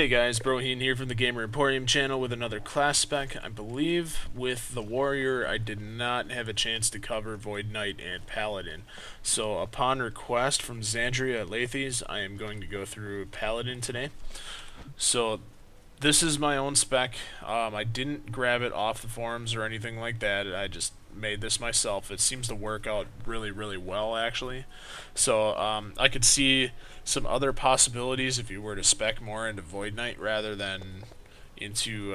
Hey guys, Broheen here from the Gamer Emporium channel with another class spec. I believe with the Warrior I did not have a chance to cover Void Knight and Paladin. So upon request from Xandria at Lathes, I am going to go through Paladin today. So this is my own spec. I didn't grab it off the forums or anything like that. I just made this myself. It seems to work out really well actually. So I could see some other possibilities if you were to spec more into Void Knight rather than into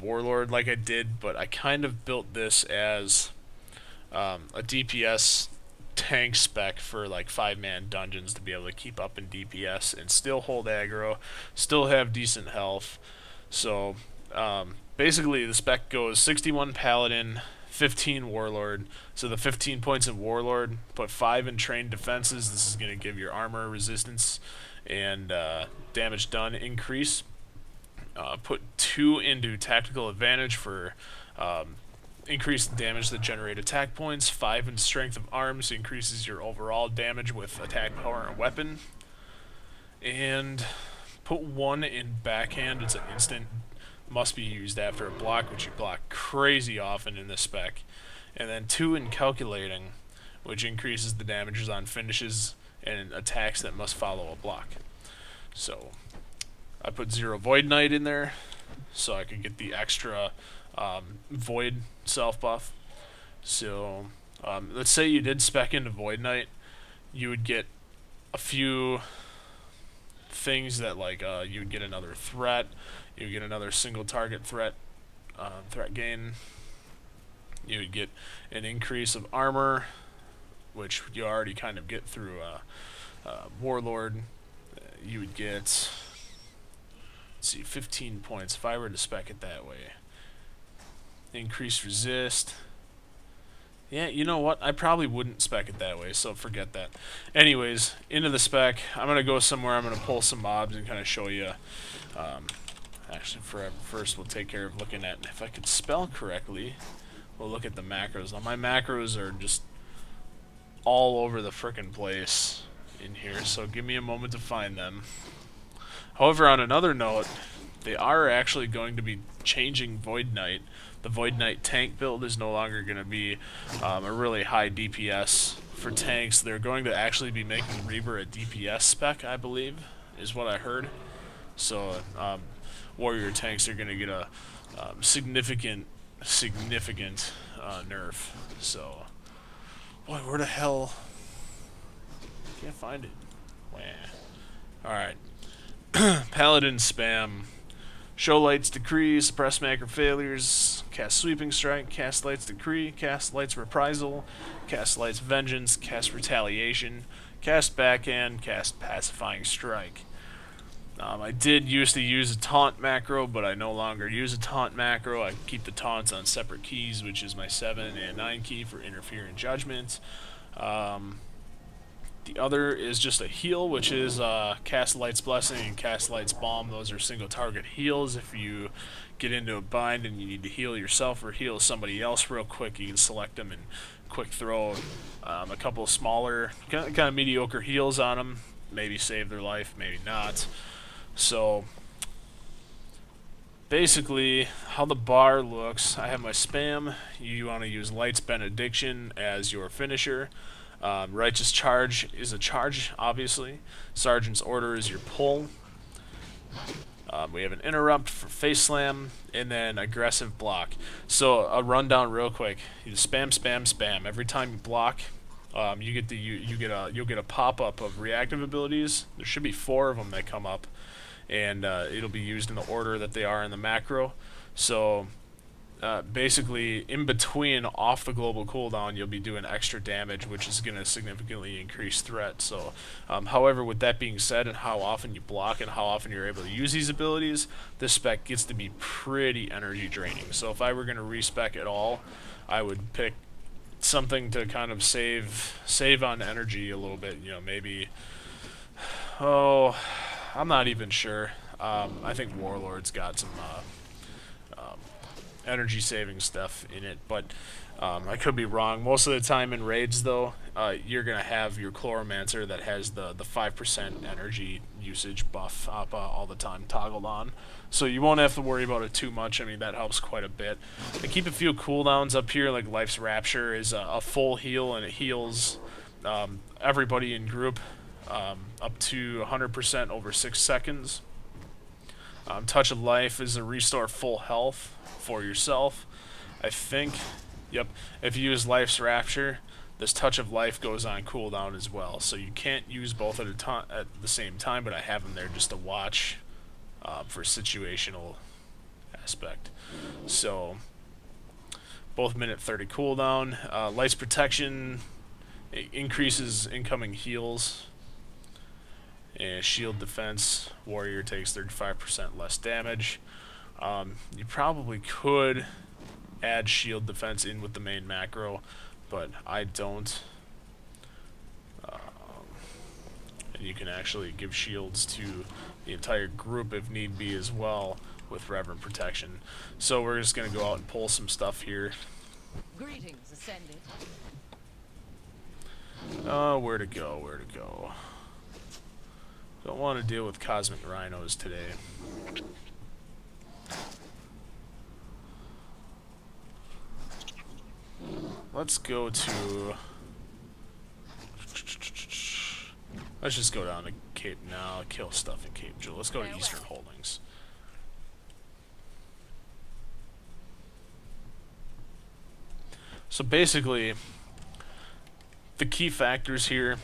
Warlord like I did, but I kind of built this as a DPS tank spec for like 5-man dungeons to be able to keep up in DPS and still hold aggro, still have decent health. So basically the spec goes 61 Paladin, 15 Warlord. So the 15 points in Warlord, put 5 in trained defenses. This is going to give your armor resistance and damage done increase. Put 2 into tactical advantage for increased damage that generate attack points. 5 in strength of arms, increases your overall damage with attack power and weapon. And put 1 in backhand. It's an instant, must be used after a block, which you block crazy often in this spec. And then 2 in calculating, which increases the damages on finishes and attacks that must follow a block. So I put 0 Void Knight in there so I could get the extra Void self buff. So let's say you did spec into Void Knight, you would get a few things that like you would get another threat, you would get another single target threat gain, you would get an increase of armor, which you already kind of get through Warlord. You would get, let's see, 15 points if I were to spec it that way. Increased resist. Yeah, you know what? I probably wouldn't spec it that way, so forget that. Anyways, into the spec. I'm going to go somewhere, I'm going to pull some mobs and kind of show you. Actually, first we'll take care of looking at, if I could spell correctly, we'll look at the macros. Now, my macros are just all over the frickin' place in here, so give me a moment to find them. However, on another note, they are actually going to be changing Void Knight. The Void Knight tank build is no longer going to be a really high DPS for tanks. They're going to actually be making Reaver a DPS spec, I believe, is what I heard. So Warrior tanks are going to get a significant nerf. So, boy, where the hell? Can't find it. Wah. Alright. Paladin spam. Show Light's Decree, suppress macrofailures, cast Sweeping Strike, cast Light's Decree, cast Light's Reprisal, cast Light's Vengeance, cast Retaliation, cast Backhand, cast Pacifying Strike. I did used to use a taunt macro, but I no longer use a taunt macro. I keep the taunts on separate keys, which is my 7 and 9 key for Interfere and Judgment. The other is just a heal, which is cast Light's Blessing and cast Light's Balm. Those are single target heals. If you get into a bind and you need to heal yourself or heal somebody else real quick, you can select them and quick throw a couple of smaller, kind of mediocre heals on them. Maybe save their life, maybe not. So basically, how the bar looks, I have my spam. You want to use Light's Benediction as your finisher. Righteous Charge is a charge, obviously. Sergeant's Order is your pull. We have an Interrupt for Face Slam, and then Aggressive Block. So a rundown real quick. You spam. Every time you block, you'll get a pop-up of reactive abilities. There should be 4 of them that come up, and it'll be used in the order that they are in the macro. So basically, in between, off the global cooldown, you'll be doing extra damage, which is going to significantly increase threat. So, however, with that being said, and how often you block and how often you're able to use these abilities, this spec gets to be pretty energy draining. So if I were going to respec at all, I would pick something to kind of save on energy a little bit. You know, maybe, oh, I'm not even sure. I think Warlord's got some energy saving stuff in it, but I could be wrong. Most of the time in raids, though, you're gonna have your Coolermaster that has the 5% energy usage buff up all the time toggled on, so you won't have to worry about it too much. I mean, that helps quite a bit. I keep a few cooldowns up here, like Life's Rapture is a full heal, and it heals everybody in group up to 100% over 6 seconds. Touch of Life is a restore full health for yourself. I think, yep, if you use Life's Rapture, this Touch of Life goes on cooldown as well, so you can't use both at the same time, but I have them there just to watch for situational aspect. So, both minute 30 cooldown. Light's Protection increases incoming heals. And Shield Defense, Warrior takes 35% less damage. You probably could add Shield Defense in with the main macro, but I don't. And you can actually give shields to the entire group if need be as well with Reverent Protection. So we're just going to go out and pull some stuff here. Greetings, Ascended. Where to go, where to go. Don't want to deal with Cosmic Rhinos today. Let's go to... Let's just go down to Cape now, kill stuff in Cape Jewel. Let's go to Eastern Holdings. So basically, the key factors here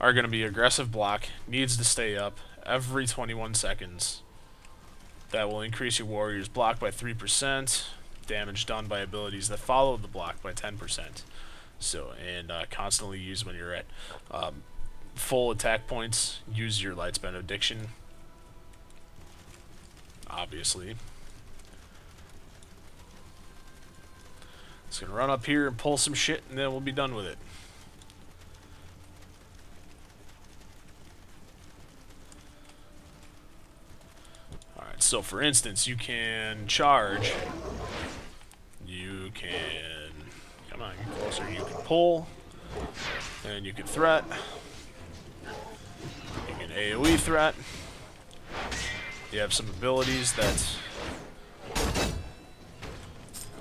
are going to be aggressive block, needs to stay up every 21 seconds. That will increase your warrior's block by 3%, damage done by abilities that follow the block by 10%. So, and constantly use when you're at full attack points, use your Light's Benediction, obviously. Just going to run up here and pull some shit, and then we'll be done with it. Alright, so for instance, you can charge. You can... Come on, get closer. You can pull. And you can threat. You can AoE threat. You have some abilities that...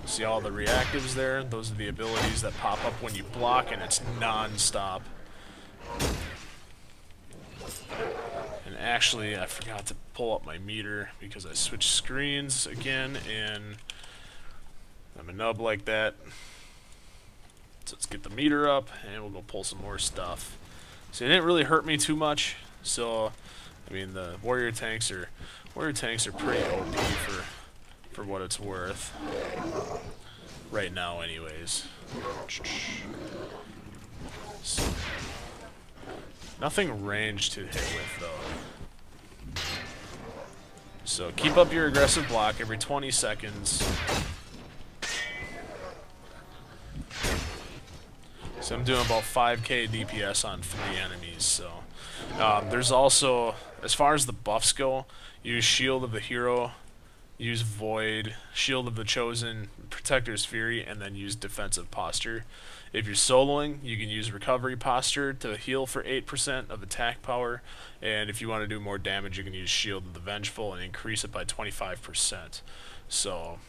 See all the reactives there? Those are the abilities that pop up when you block, and it's non-stop. And actually, I forgot to pull up my meter because I switched screens again, and I'm a nub like that. So let's get the meter up, and we'll go pull some more stuff. So it didn't really hurt me too much. So, I mean, the warrior tanks are pretty OP for what it's worth. Right now, anyways. So, nothing range to hit with, though. So keep up your aggressive block every 20 seconds. So I'm doing about 5k DPS on 3 enemies. So there's also, as far as the buffs go, use Shield of the Hero, use Void, Shield of the Chosen, Protector's Fury, and then use Defensive Posture. If you're soloing, you can use Recovery Posture to heal for 8% of attack power, and if you want to do more damage, you can use Shield of the Vengeful and increase it by 25%. So,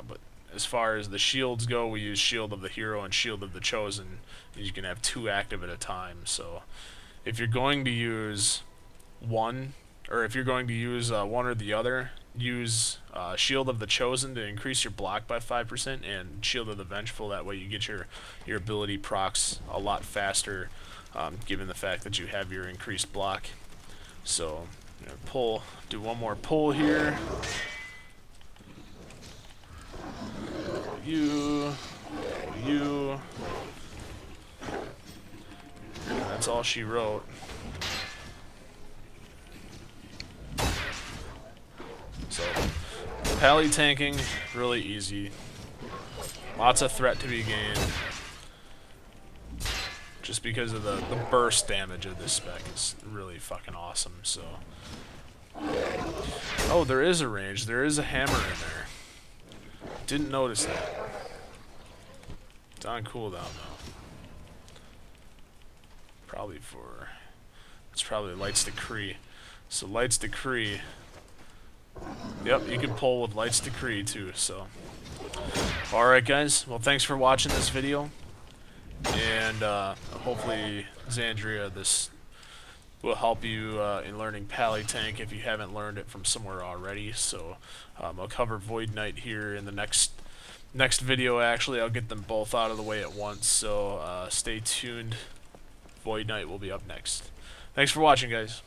but as far as the shields go, we use Shield of the Hero and Shield of the Chosen, and you can have 2 active at a time. So, if you're going to use one, or if you're going to use one or the other, use Shield of the Chosen to increase your block by 5%, and Shield of the Vengeful. That way you get your ability procs a lot faster, given the fact that you have your increased block. So, I'm gonna pull, do one more pull here. You. And that's all she wrote. So, Pally tanking, really easy. Lots of threat to be gained. Just because of the burst damage of this spec is really fucking awesome, so. Oh, there is a range. There is a hammer in there. Didn't notice that. It's on cooldown, though. Probably for... It's probably Lights Decree. So Lights Decree... Yep, you can pull with Lights Decree too, so... Alright guys, well thanks for watching this video. And hopefully, Xandria, this will help you in learning Pally Tank if you haven't learned it from somewhere already. So I'll cover Void Knight here in the next video. Actually, I'll get them both out of the way at once, so stay tuned. Void Knight will be up next. Thanks for watching, guys.